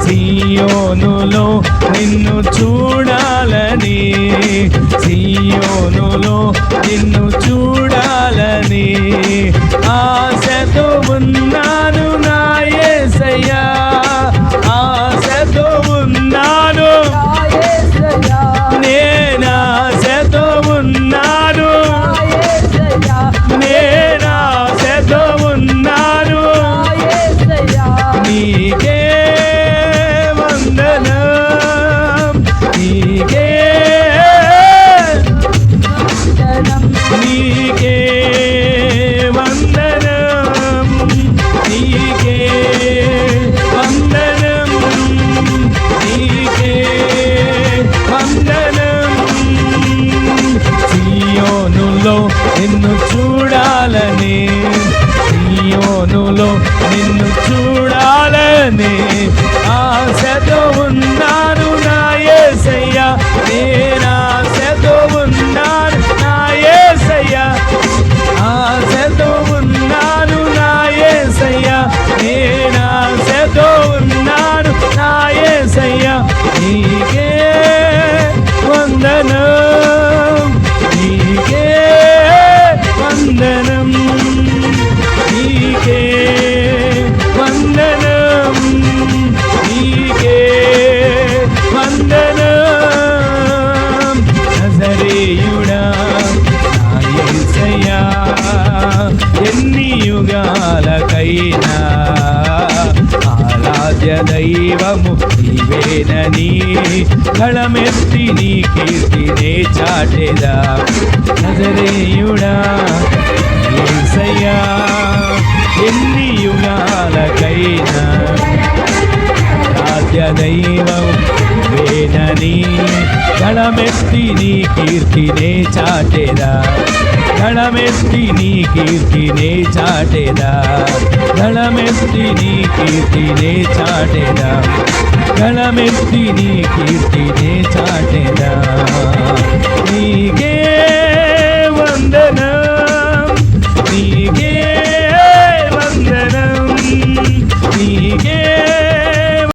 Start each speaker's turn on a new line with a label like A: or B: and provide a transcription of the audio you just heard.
A: సియోనులో నిన్ను చూడాలని, సియోనులో నిన్ను చూడాలని ఆశతో ఉన్నాను నా యేసయ్యా, ఆశతో ఉన్నాను నేను, ఆశతో ఉన్నాను నేను, ఆశతో ఉన్నాను నీకే వందనం, నీకే నీకే వందనం, నీకే వందనం, నీకే వందనం. సియోనులో నిన్ను చూడాలని, సియోనులో నిన్ను చూడాలని ఆశతో ఉన్నాను నా యేసయ్యా, నేను ఆశతో ఉన్నాను నా యేసయ్యా, ఆశతో ఉన్నాను నా యేసయ్యా, నేను ఆశతో ఉన్నాను నా యేసయ్యా. నీకే వందనం, నీకే వందనం, నీకే వందనం, నీకే వందనం. నజరేయుడా నా యేసయ్యా, ఎన్ని యుగాలకైనా ఆరాధ్య దైవము నీవేనని గళమెత్తి నీ కీర్తినే చాటెదా. నజరేయుడా యేసయ్యా, ఎన్ని యుగాలకైనా ఆరాధ్య దైవం నీవేనని గళమెత్తి నీ కీర్తినే చాటెదా, గళమెత్తి నీ కీర్తినే చాటెదా, గళమెత్తి నీ కీర్తినే చాటెదా, గళమెత్తి నీ కీర్తినే చాటెదా. నీకే